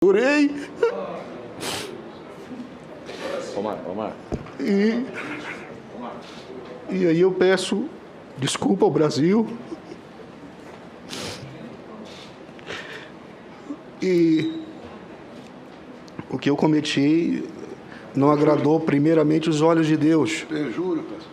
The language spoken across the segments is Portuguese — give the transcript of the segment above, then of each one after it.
Orei. Omar. E aí eu peço desculpa ao Brasil. E o que eu cometi não agradou primeiramente os olhos de Deus. Eu juro, pastor.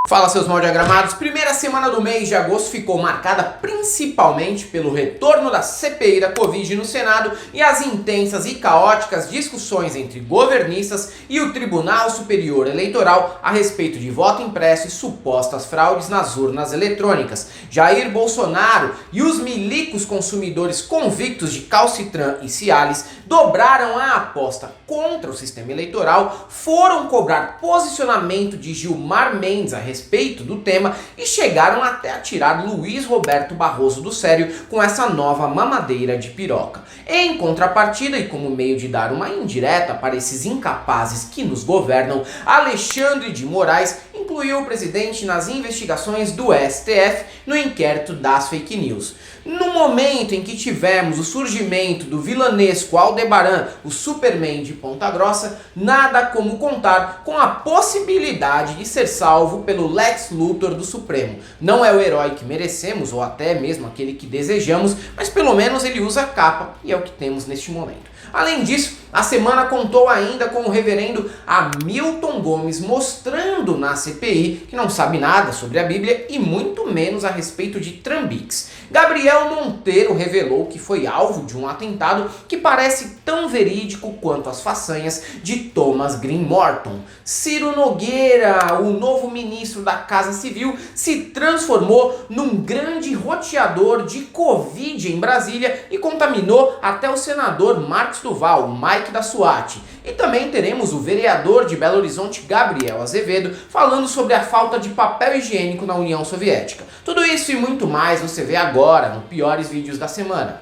Fala, seus mal diagramados. Primeira semana do mês de agosto ficou marcada principalmente pelo retorno da CPI da Covid no Senado e as intensas e caóticas discussões entre governistas e o Tribunal Superior Eleitoral a respeito de voto impresso e supostas fraudes nas urnas eletrônicas. Jair Bolsonaro e os milicos consumidores convictos de Calcitran e Cialis dobraram a aposta contra o sistema eleitoral, foram cobrar posicionamento de Gilmar Mendes a respeito do tema e chegaram até a tirar Luiz Roberto Barroso do sério com essa nova mamadeira de piroca. Em contrapartida, e como meio de dar uma indireta para esses incapazes que nos governam, Alexandre de Moraes incluiu o presidente nas investigações do STF no inquérito das fake news. No momento em que tivemos o surgimento do vilanesco Aldebaran, o Superman de Ponta Grossa, nada como contar com a possibilidade de ser salvo pelo Lex Luthor do Supremo. Não é o herói que merecemos, ou até mesmo aquele que desejamos, mas pelo menos ele usa capa e é o que temos neste momento. Além disso, a semana contou ainda com o reverendo Hamilton Gomes mostrando na CPI que não sabe nada sobre a Bíblia e muito menos a respeito de trambiques. Gabriel Monteiro revelou que foi alvo de um atentado que parece tão verídico quanto as façanhas de Thomas Green Morton. Ciro Nogueira, o novo ministro da Casa Civil, se transformou num grande roteador de Covid em Brasília e contaminou até o senador Marcos Duval, Mike da SWAT. E também teremos o vereador de Belo Horizonte, Gabriel Azevedo, falando sobre a falta de papel higiênico na União Soviética. Tudo isso e muito mais você vê agora no Piores Vídeos da Semana.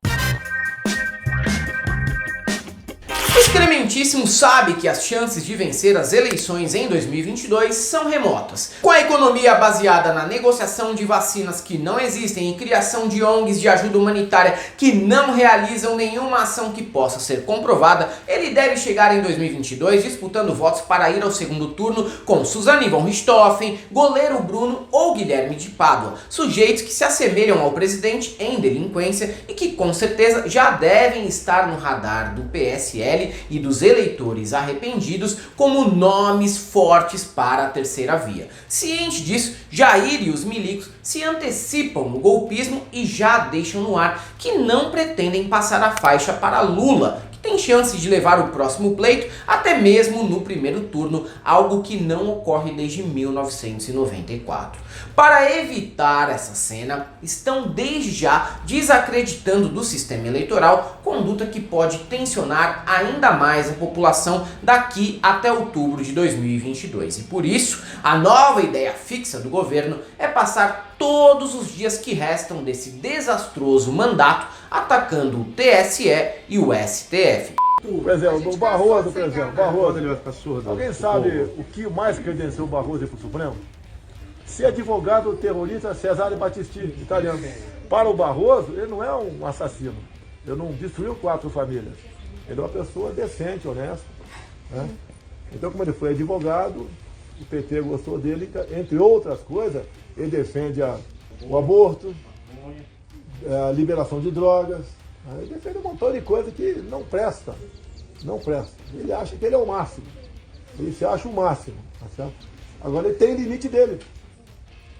O excrementíssimo sabe que as chances de vencer as eleições em 2022 são remotas. Com a economia baseada na negociação de vacinas que não existem e criação de ONGs de ajuda humanitária que não realizam nenhuma ação que possa ser comprovada, ele deve chegar em 2022 disputando votos para ir ao segundo turno com Suzane von Richthofen, Goleiro Bruno ou Guilherme de Pádua, sujeitos que se assemelham ao presidente em delinquência e que com certeza já devem estar no radar do PSL e dos eleitores arrependidos como nomes fortes para a terceira via. Ciente disso, Jair e os milicos se antecipam no golpismo e já deixam no ar que não pretendem passar a faixa para Lula, que tem chance de levar o próximo pleito até mesmo no primeiro turno, algo que não ocorre desde 1994. Para evitar essa cena, estão desde já desacreditando do sistema eleitoral, conduta que pode tensionar ainda mais a população daqui até outubro de 2022. E por isso, a nova ideia fixa do governo é passar todos os dias que restam desse desastroso mandato atacando o TSE e o STF. Presidente, o Barroso, alguém sabe o que mais credenciou o Barroso para o Supremo? Ser advogado terrorista Cesare Battisti, italiano. Para o Barroso, ele não é um assassino. Ele não destruiu 4 famílias. Ele é uma pessoa decente, honesta. Né? Então, como ele foi advogado, o PT gostou dele, entre outras coisas, ele defende o aborto, a liberação de drogas, ele defende um montão de coisa que não presta. Não presta. Ele acha que ele é o máximo. Ele se acha o máximo. Tá certo? Agora ele tem limite dele.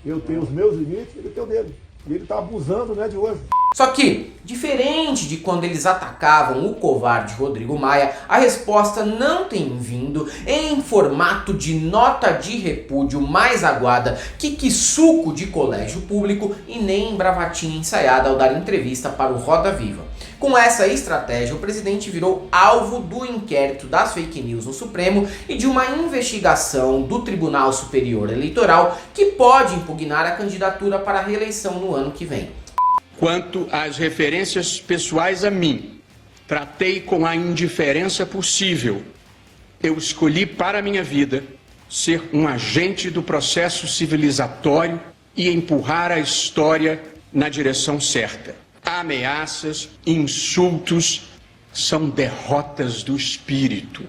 Eu tenho os meus limites, ele tem o dele. E ele está abusando, né, de hoje. Só que, diferente de quando eles atacavam o covarde Rodrigo Maia, a resposta não tem vindo em formato de nota de repúdio mais aguada que suco de colégio público e nem bravatinha ensaiada ao dar entrevista para o Roda Viva. Com essa estratégia, o presidente virou alvo do inquérito das fake news no Supremo e de uma investigação do Tribunal Superior Eleitoral que pode impugnar a candidatura para a reeleição no ano que vem. Quanto às referências pessoais a mim, tratei com a indiferença possível. Eu escolhi para a minha vida ser um agente do processo civilizatório e empurrar a história na direção certa. Ameaças, insultos, são derrotas do espírito.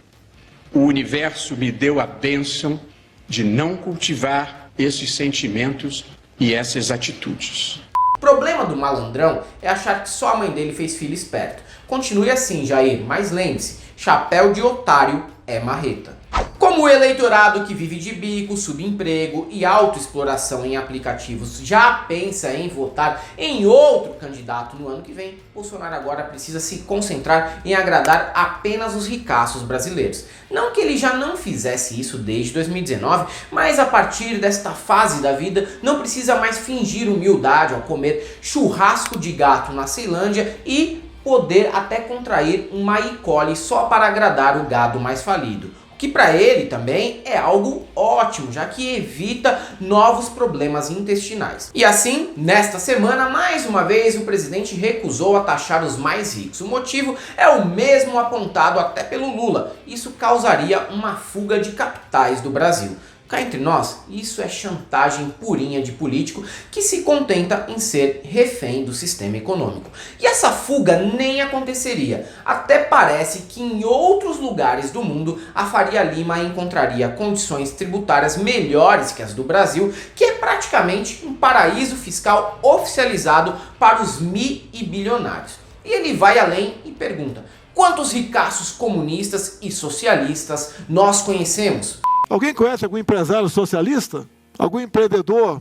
O universo me deu a bênção de não cultivar esses sentimentos e essas atitudes. O problema do malandrão é achar que só a mãe dele fez filho esperto. Continue assim, Jair, mas lembre-se, chapéu de otário é marreta. Como o eleitorado que vive de bico, subemprego e autoexploração em aplicativos já pensa em votar em outro candidato no ano que vem, Bolsonaro agora precisa se concentrar em agradar apenas os ricaços brasileiros. Não que ele já não fizesse isso desde 2019, mas a partir desta fase da vida não precisa mais fingir humildade ao comer churrasco de gato na Ceilândia e poder até contrair uma E. coli só para agradar o gado mais falido. Que para ele também é algo ótimo, já que evita novos problemas intestinais. E assim, nesta semana, mais uma vez, o presidente recusou a taxar os mais ricos. O motivo é o mesmo apontado até pelo Lula. Isso causaria uma fuga de capitais do Brasil. Cá entre nós, isso é chantagem purinha de político que se contenta em ser refém do sistema econômico. E essa fuga nem aconteceria. Até parece que em outros lugares do mundo a Faria Lima encontraria condições tributárias melhores que as do Brasil, que é praticamente um paraíso fiscal oficializado para os e bilionários. E ele vai além e pergunta: quantos ricaços comunistas e socialistas nós conhecemos? Alguém conhece algum empresário socialista? Algum empreendedor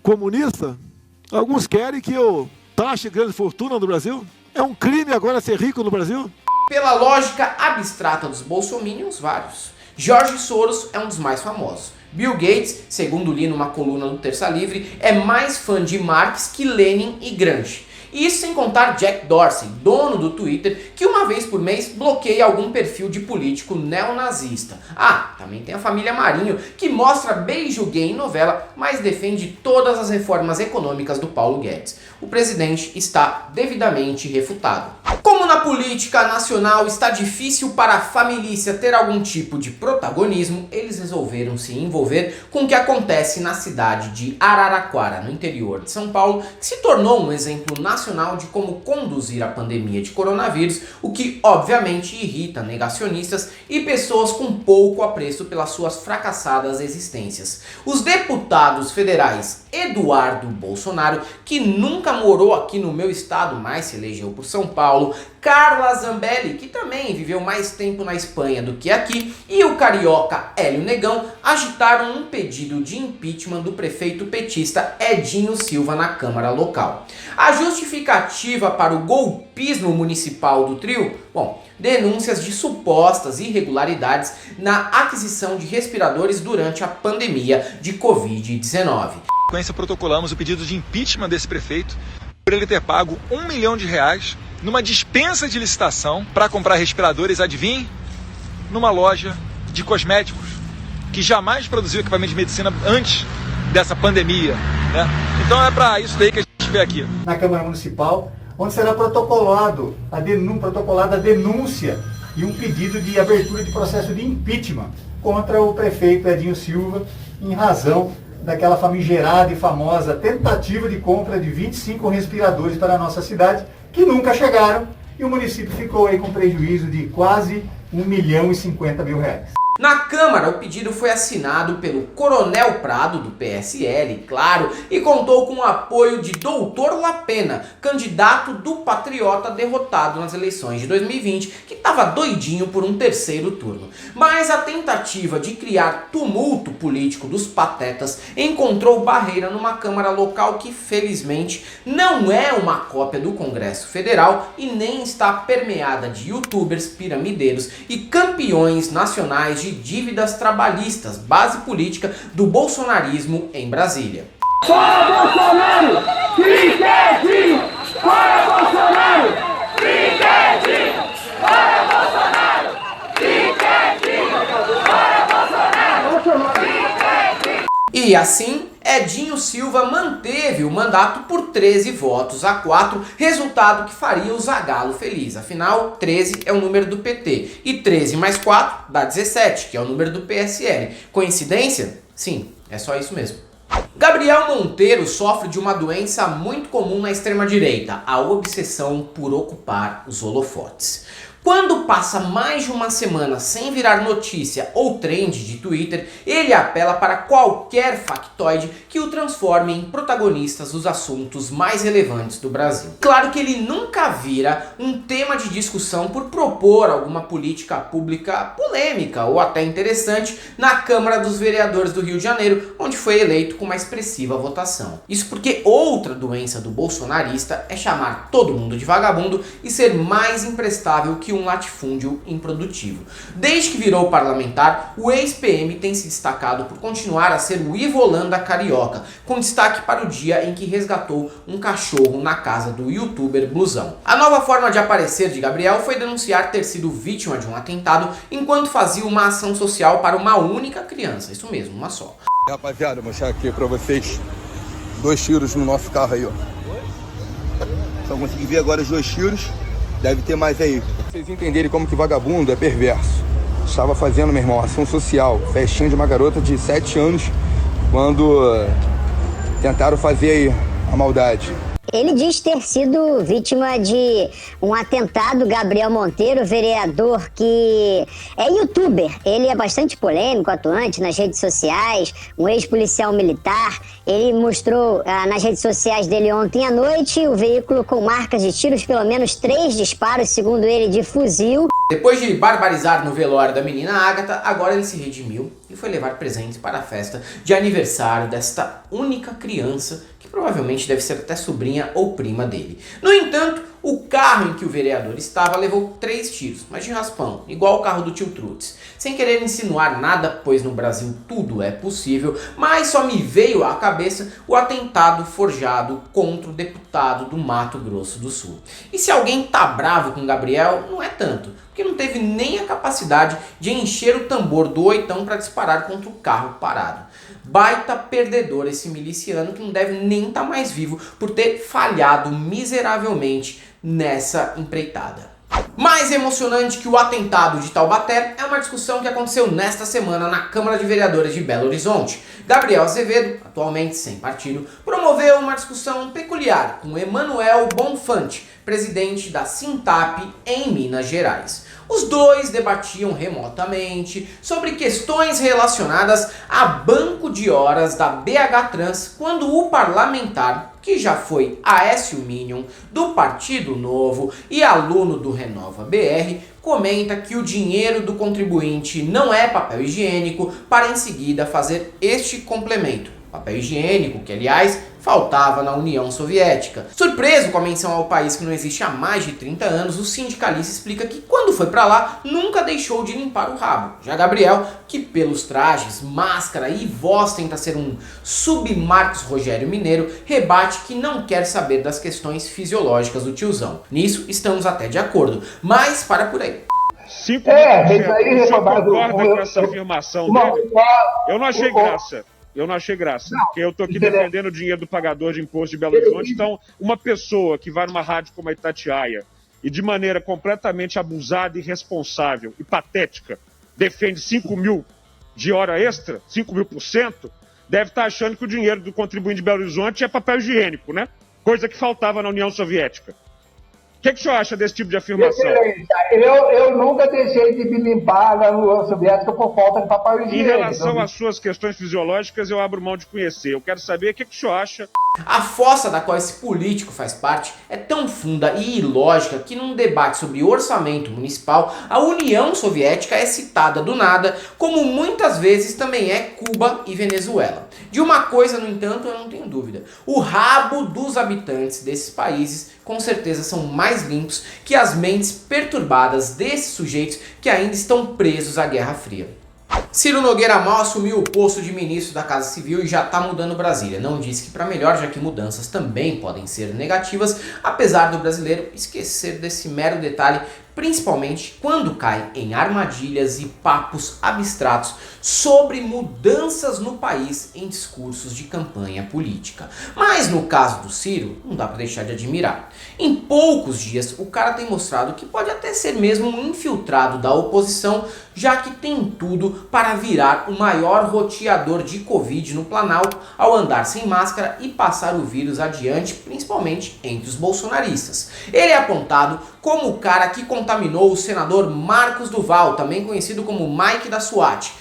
comunista? Alguns querem que eu taxe grande fortuna no Brasil? É um crime agora ser rico no Brasil? Pela lógica abstrata dos bolsominions, vários. George Soros é um dos mais famosos. Bill Gates, segundo li numa coluna do Terça Livre, é mais fã de Marx que Lenin e Gramsci. Isso sem contar Jack Dorsey, dono do Twitter, que uma vez por mês bloqueia algum perfil de político neonazista. Ah, também tem a família Marinho, que mostra beijo gay em novela, mas defende todas as reformas econômicas do Paulo Guedes. O presidente está devidamente refutado. Como na política nacional está difícil para a família ter algum tipo de protagonismo, eles resolveram se envolver com o que acontece na cidade de Araraquara, no interior de São Paulo, que se tornou um exemplo nacional de como conduzir a pandemia de coronavírus, o que obviamente irrita negacionistas e pessoas com pouco apreço pelas suas fracassadas existências. Os deputados federais Eduardo Bolsonaro, que nunca morou aqui no meu estado, mas se elegeu por São Paulo, Carla Zambelli, que também viveu mais tempo na Espanha do que aqui, e o carioca Hélio Negão agitaram um pedido de impeachment do prefeito petista Edinho Silva na Câmara local. A justificativa para o golpismo municipal do trio? Bom, denúncias de supostas irregularidades na aquisição de respiradores durante a pandemia de Covid-19. Protocolamos o pedido de impeachment desse prefeito por ele ter pago R$1 milhão numa dispensa de licitação para comprar respiradores, adivinhe, numa loja de cosméticos que jamais produziu equipamento de medicina antes dessa pandemia, né? Então é para isso daí que a gente vê aqui. Na Câmara Municipal, onde será protocolada a denúncia e um pedido de abertura de processo de impeachment contra o prefeito Edinho Silva em razão daquela famigerada e famosa tentativa de compra de 25 respiradores para a nossa cidade, que nunca chegaram, e o município ficou aí com prejuízo de quase R$1.050.000. Na Câmara, o pedido foi assinado pelo Coronel Prado, do PSL, claro, e contou com o apoio de Doutor Lapena, candidato do Patriota derrotado nas eleições de 2020, que estava doidinho por um terceiro turno. Mas a tentativa de criar tumulto político dos patetas encontrou barreira numa Câmara local que, felizmente, não é uma cópia do Congresso Federal e nem está permeada de youtubers, piramideiros e campeões nacionais de dívidas trabalhistas, base política do bolsonarismo em Brasília. Fora Bolsonaro! Trinquete! Fora Bolsonaro! Trinquete! Fora Bolsonaro! Trinquete! Fora Bolsonaro! Trinquete! E assim, Edinho Silva manteve o mandato por 13 votos a 4, resultado que faria o Zagallo feliz. Afinal, 13 é o número do PT e 13 mais 4 dá 17, que é o número do PSL. Coincidência? Sim, é só isso mesmo. Gabriel Monteiro sofre de uma doença muito comum na extrema-direita, a obsessão por ocupar os holofotes. Quando passa mais de uma semana sem virar notícia ou trend de Twitter, ele apela para qualquer factoide que o transforme em protagonistas dos assuntos mais relevantes do Brasil. Claro que ele nunca vira um tema de discussão por propor alguma política pública polêmica ou até interessante na Câmara dos Vereadores do Rio de Janeiro, onde foi eleito com uma expressiva votação. Isso porque outra doença do bolsonarista é chamar todo mundo de vagabundo e ser mais imprestável que um latifúndio improdutivo. Desde que virou parlamentar, o ex-PM tem se destacado por continuar a ser o Ivo Holanda carioca, com destaque para o dia em que resgatou um cachorro na casa do youtuber Blusão. A nova forma de aparecer de Gabriel foi denunciar ter sido vítima de um atentado enquanto fazia uma ação social para uma única criança, isso mesmo, uma só. Rapaziada, vou mostrar aqui pra vocês 2 tiros no nosso carro aí, ó. Só consegui ver agora os 2 tiros, deve ter mais aí. Pra vocês entenderem como que vagabundo é perverso. Estava fazendo, meu irmão, ação social, festinha de uma garota de 7 anos, quando tentaram fazer aí a maldade. Ele diz ter sido vítima de um atentado. Gabriel Monteiro, vereador que é youtuber. Ele é bastante polêmico, atuante nas redes sociais, um ex-policial militar. Ele mostrou nas redes sociais dele ontem à noite o veículo com marcas de tiros, pelo menos 3 disparos, segundo ele, de fuzil. Depois de barbarizar no velório da menina Ágata, agora ele se redimiu e foi levar presentes para a festa de aniversário desta única criança, que provavelmente deve ser até sobrinha ou prima dele. No entanto, o carro em que o vereador estava levou 3 tiros, mas de raspão, igual o carro do tio Trutz. Sem querer insinuar nada, pois no Brasil tudo é possível, mas só me veio à cabeça o atentado forjado contra o deputado do Mato Grosso do Sul. E se alguém tá bravo com Gabriel, não é tanto, porque não teve nem a capacidade de encher o tambor do oitão para disparar contra o carro parado. Baita perdedor esse miliciano que não deve nem estar mais vivo por ter falhado miseravelmente nessa empreitada. Mais emocionante que o atentado de Taubaté é uma discussão que aconteceu nesta semana na Câmara de Vereadores de Belo Horizonte. Gabriel Azevedo, atualmente sem partido, promoveu uma discussão peculiar com Emanuel Bonfante, presidente da Sintap em Minas Gerais. Os dois debatiam remotamente sobre questões relacionadas a banco de horas da BH Trans, quando o parlamentar, que já foi Aécio Minion, do Partido Novo e aluno do Renova BR, comenta que o dinheiro do contribuinte não é papel higiênico, para em seguida fazer este complemento. Papel higiênico que, aliás, faltava na União Soviética. Surpreso com a menção ao país que não existe há mais de 30 anos, o sindicalista explica que quando foi pra lá, nunca deixou de limpar o rabo. Já Gabriel, que pelos trajes, máscara e voz tenta ser um sub-Marcos Rogério Mineiro, rebate que não quer saber das questões fisiológicas do tiozão. Nisso estamos até de acordo, mas para por aí. 5 você concorda com essa afirmação dele? Eu não achei graça. Eu não achei graça, porque eu tô aqui defendendo o dinheiro do pagador de imposto de Belo Horizonte. Então, uma pessoa que vai numa rádio como a Itatiaia e de maneira completamente abusada, irresponsável e patética defende 5 mil de hora extra, 5.000%, deve estar achando que o dinheiro do contribuinte de Belo Horizonte é papel higiênico, né? Coisa que faltava na União Soviética. O que o senhor acha desse tipo de afirmação? Eu nunca deixei de me limpar na União Soviética por falta de papel higiênico. Em relação às suas questões fisiológicas, eu abro mão de conhecer. Eu quero saber o que o senhor acha. A fossa da qual esse político faz parte é tão funda e ilógica que num debate sobre orçamento municipal, a União Soviética é citada do nada, como muitas vezes também é Cuba e Venezuela. De uma coisa, no entanto, eu não tenho dúvida. O rabo dos habitantes desses países com certeza são mais limpos que as mentes perturbadas desses sujeitos que ainda estão presos à Guerra Fria. Ciro Nogueira mal assumiu o posto de ministro da Casa Civil e já está mudando Brasília. Não disse que para melhor, já que mudanças também podem ser negativas, apesar do brasileiro esquecer desse mero detalhe, principalmente quando cai em armadilhas e papos abstratos sobre mudanças no país em discursos de campanha política. Mas no caso do Ciro, não dá para deixar de admirar. Em poucos dias, o cara tem mostrado que pode até ser mesmo um infiltrado da oposição, já que tem tudo para virar o maior roteador de Covid no Planalto ao andar sem máscara e passar o vírus adiante, principalmente entre os bolsonaristas. Ele é apontado como o cara que contaminou o senador Marcos Duval, também conhecido como Mike da SWAT.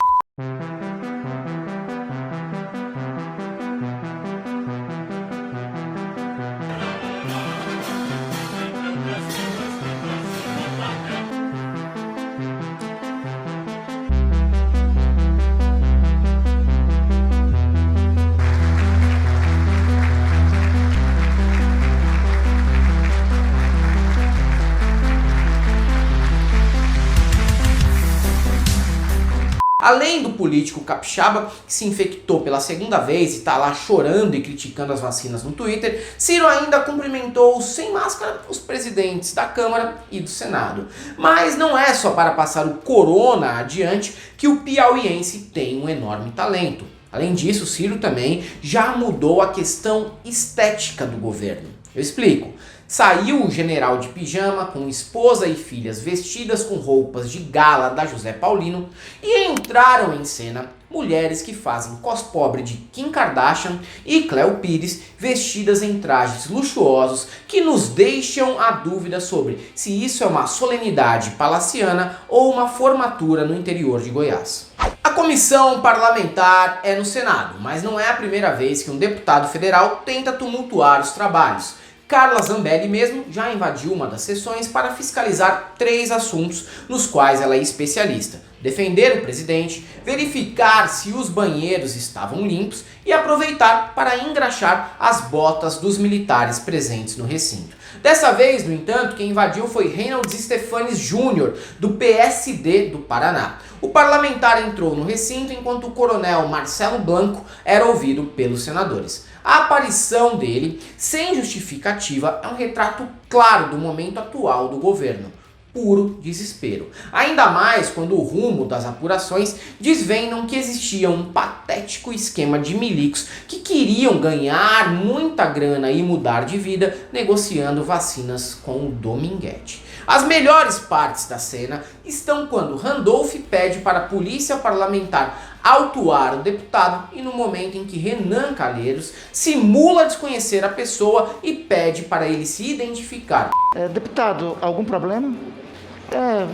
Além do político capixaba que se infectou pela segunda vez e está lá chorando e criticando as vacinas no Twitter, Ciro ainda cumprimentou sem máscara os presidentes da Câmara e do Senado. Mas não é só para passar o corona adiante que o piauiense tem um enorme talento. Além disso, Ciro também já mudou a questão estética do governo. Eu explico. Saiu o general de pijama com esposa e filhas vestidas com roupas de gala da José Paulino e entraram em cena mulheres que fazem cospobre de Kim Kardashian e Cleo Pires vestidas em trajes luxuosos que nos deixam a dúvida sobre se isso é uma solenidade palaciana ou uma formatura no interior de Goiás. A comissão parlamentar é no Senado, mas não é a primeira vez que um deputado federal tenta tumultuar os trabalhos. Carla Zambelli mesmo já invadiu uma das sessões para fiscalizar 3 assuntos nos quais ela é especialista: defender o presidente, verificar se os banheiros estavam limpos e aproveitar para engraxar as botas dos militares presentes no recinto. Dessa vez, no entanto, quem invadiu foi Reynolds Stefanes Jr., do PSD do Paraná. O parlamentar entrou no recinto enquanto o coronel Marcelo Blanco era ouvido pelos senadores. A aparição dele, sem justificativa, é um retrato claro do momento atual do governo. Puro desespero. Ainda mais quando o rumo das apurações desvendam que existia um patético esquema de milicos que queriam ganhar muita grana e mudar de vida negociando vacinas com o Dominguete. As melhores partes da cena estão quando Randolph pede para a polícia parlamentar autuar o deputado e no momento em que Renan Calheiros simula desconhecer a pessoa e pede para ele se identificar. Deputado, algum problema?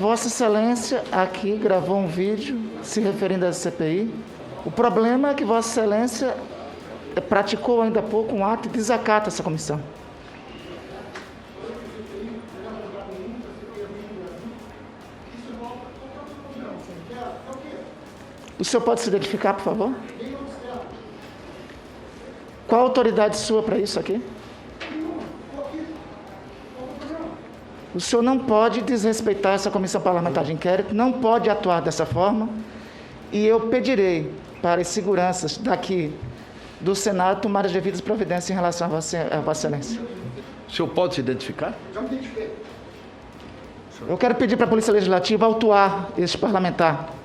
Vossa Excelência aqui gravou um vídeo se referindo à CPI. O problema é que Vossa Excelência praticou ainda há pouco um ato de desacato a essa comissão. O senhor pode se identificar, por favor? Qual a autoridade sua para isso aqui? O senhor não pode desrespeitar essa comissão parlamentar de inquérito, não pode atuar dessa forma, e eu pedirei para as seguranças daqui do Senado tomar as devidas providências em relação a Vossa Excelência. O senhor pode se identificar? Já me identifiquei. Eu quero pedir para a Polícia Legislativa autuar este parlamentar.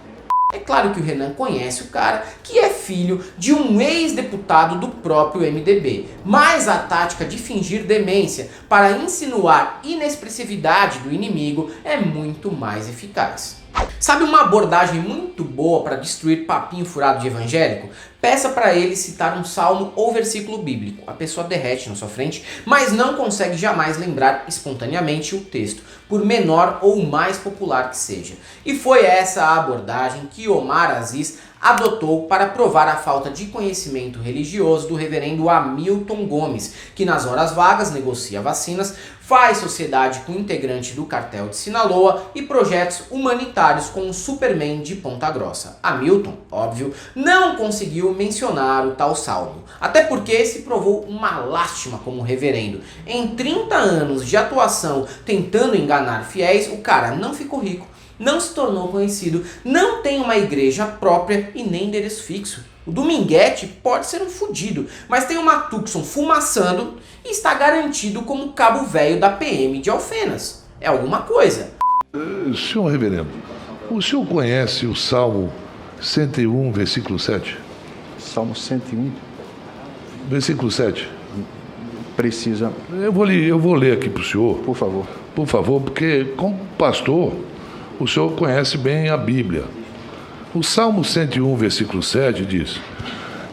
É claro que o Renan conhece o cara, que é filho de um ex-deputado do próprio MDB. Mas a tática de fingir demência para insinuar inexpressividade do inimigo é muito mais eficaz. Sabe uma abordagem muito boa para destruir papinho furado de evangélico? Peça para ele citar um salmo ou versículo bíblico. A pessoa derrete na sua frente, mas não consegue jamais lembrar espontaneamente o texto, por menor ou mais popular que seja. E foi essa a abordagem que Omar Aziz adotou para provar a falta de conhecimento religioso do reverendo Hamilton Gomes, que nas horas vagas negocia vacinas, faz sociedade com integrante do cartel de Sinaloa e projetos humanitários com o Superman de Ponta Grossa. Hamilton, óbvio, não conseguiu mencionar o tal salmo, até porque se provou uma lástima como reverendo. Em 30 anos de atuação tentando enganar fiéis, o cara não ficou rico, não se tornou conhecido, não tem uma igreja própria e nem endereço fixo. O Dominguete pode ser um fudido, mas tem uma Tucson fumaçando e está garantido como cabo velho da PM de Alfenas. É alguma coisa. Senhor reverendo, o senhor conhece o Salmo 101, versículo 7? Salmo 101? Versículo 7. Precisa. Eu vou ler aqui para o senhor. Por favor. Por favor, porque como pastor, o senhor conhece bem a Bíblia. O Salmo 101, versículo 7 diz: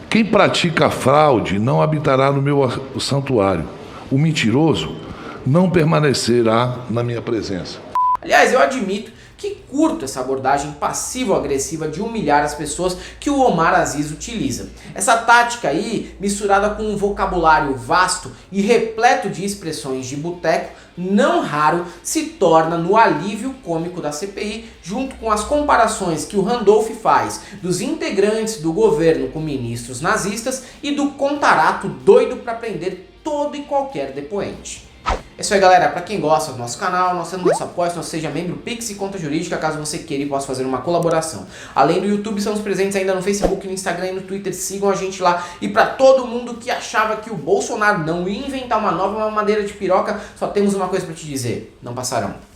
quem pratica fraude não habitará no meu santuário. O mentiroso não permanecerá na minha presença. Aliás, eu admito que curto essa abordagem passivo-agressiva de humilhar as pessoas que o Omar Aziz utiliza. Essa tática aí, misturada com um vocabulário vasto e repleto de expressões de boteco, não raro se torna no alívio cômico da CPI, junto com as comparações que o Randolph faz dos integrantes do governo com ministros nazistas e do contarato doido para prender todo e qualquer depoente. É isso aí, galera. Para quem gosta do nosso canal, nosso apoio, seja membro Pix e Conta Jurídica, caso você queira e possa fazer uma colaboração. Além do YouTube, estamos presentes ainda no Facebook, no Instagram e no Twitter. Sigam a gente lá. E para todo mundo que achava que o Bolsonaro não ia inventar uma nova mamadeira de piroca, só temos uma coisa para te dizer: não passarão.